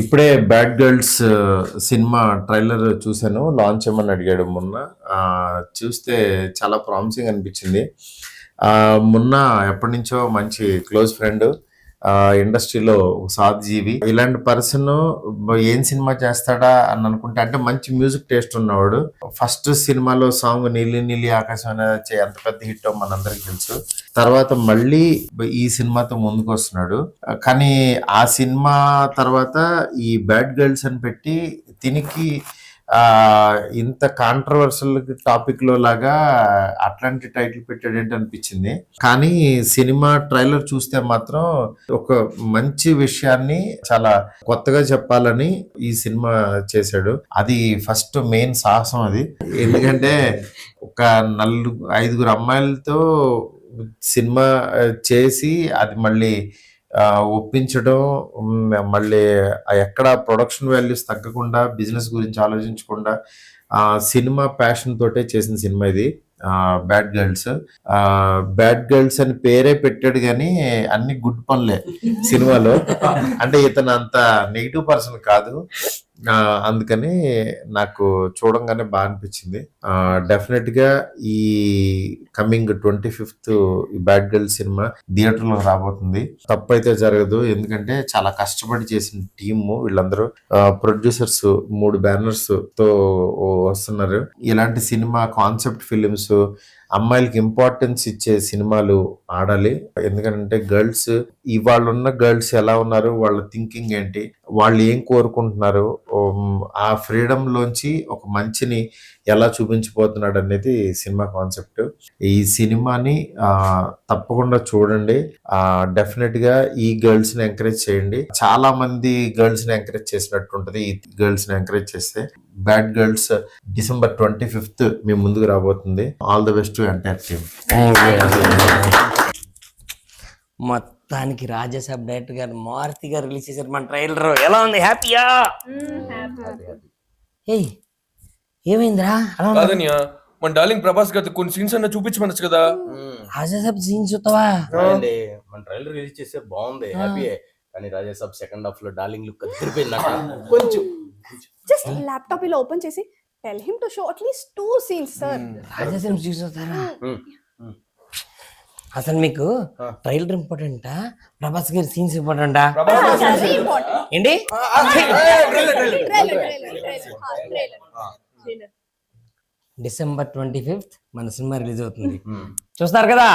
ఇప్పుడే bad girls cinema trailer చూశాను. Launch ఏమని అడిగాడు మొన్న. చూస్తే చాలా ప్రామిసింగ్ అనిపించింది. మొన్న ఎప్పటి నుంచో మంచి క్లోజ్ ఫ్రెండ్, ఇండస్ట్రీలో సాధ్జీవి, ఇలాంటి పర్సన్ ఏం సినిమా చేస్తాడా అని అనుకుంటే, అంటే మంచి మ్యూజిక్ టేస్ట్ ఉన్నవాడు. ఫస్ట్ సినిమాలో సాంగ్ నీలి నీలి ఆకాశం అనేది ఎంత పెద్ద హిట్ మనందరికి తెలుసు. తర్వాత మళ్ళీ ఈ సినిమాతో ముందుకు వస్తున్నాడు. కానీ ఆ సినిమా తర్వాత ఈ బ్యాడ్ గర్ల్స్ అని పెట్టి దీనికి ఇంత కాంట్రవర్షియల్ టాపిక్ లో లాగా అట్లాంటి టైటిల్ పెట్టాడు ఏంటి అనిపించింది. కానీ సినిమా ట్రైలర్ చూస్తే మాత్రం ఒక మంచి విషయాన్ని చాలా కొత్తగా చెప్పాలని ఈ సినిమా చేశాడు. అది ఫస్ట్ మెయిన్ సాహసం అది. ఎందుకంటే ఒక 5 అమ్మాయిలతో సినిమా చేసి అది మళ్ళీ ఒప్పించడం, మళ్ళీ ఎక్కడ ప్రొడక్షన్ వాల్యూస్ తగ్గకుండా, బిజినెస్ గురించి ఆలోచించకుండా సినిమా ప్యాషన్ తోటే చేసిన సినిమా ఇది బ్యాడ్ గర్ల్స్. బ్యాడ్ గర్ల్స్ అని పేరే పెట్టాడు కానీ అన్ని గుడ్ పనులే సినిమాలో. అంటే ఇతను అంత నెగిటివ్ పర్సన్ కాదు. అందుకని నాకు చూడంగానే బాగా అనిపించింది. డెఫినెట్ గా ఈ కమింగ్ 25th ఈ బ్యాడ్ గర్ల్స్ సినిమా థియేటర్ లో రాబోతుంది. తప్పైతే జరగదు, ఎందుకంటే చాలా కష్టపడి చేసిన టీమ్ వీళ్ళందరూ. ప్రొడ్యూసర్స్ 3 బ్యానర్స్ తో వస్తున్నారు. ఇలాంటి సినిమా కాన్సెప్ట్ ఫిలిమ్స్, అమ్మాయిలకి ఇంపార్టెన్స్ ఇచ్చే సినిమాలు ఆడాలి. ఎందుకంటే గర్ల్స్, ఇవాళ ఉన్న గర్ల్స్ ఎలా ఉన్నారు, వాళ్ళ థింకింగ్ ఏంటి, వాళ్ళు ఏం కోరుకుంటున్నారు, ఆ ఫ్రీడమ్ లోంచి ఒక మంచిని ఎలా చూపించిపోతున్నాడు అనేది సినిమా కాన్సెప్ట్. ఈ సినిమాని తప్పకుండా చూడండి. డెఫినెట్ గా ఈ గర్ల్స్ ని ఎంకరేజ్ చేయండి. చాలా మంది గర్ల్స్ ని ఎంకరేజ్ చేసినట్టు ఉంటది ఈ గర్ల్స్ ని ఎంకరేజ్ చేస్తే. బ్యాడ్ గర్ల్స్ December 25th మీ ముందుకు రాబోతుంది. All the best to entire team. మొత్తానికి రాజాసాబ్ డైరెక్టర్ గారు మారుతి గారు రిలీజ్ చేశారు మన ట్రైలర్. ఎలా ఉంది? హ్యాపీయా? ఏయ్ ఏమైందిరా? కాదనియా, మన డార్లింగ్ ప్రభాస్ గారి కొన్ని సీన్స్ అన్న చూపించమనొచ్చు కదా. రాజాసాబ్ సీన్స్ చూస్తావా? మన ట్రైలర్ రిలీజ్ చేస్తే బాగుంది, హ్యాపీయే. కానీ రాజాసాబ్ సెకండ్ హాఫ్ లో డార్లింగ్ లుక్ అదిరిపోయింది. కొంచెం జస్ట్ ల్యాప్టాప్ ఇలా ఓపెన్ చేసి tell him to show at least 2 scenes sir. Raja Saab చూస్తారా? అసలు మీకు ట్రైలర్ ఇంపార్టెంటా, ప్రభాస్ గారి సీన్స్ ఇంపార్టెంటా? ఏంటి? December 25th మన సినిమా రిలీజ్ అవుతుంది. చూస్తారు కదా.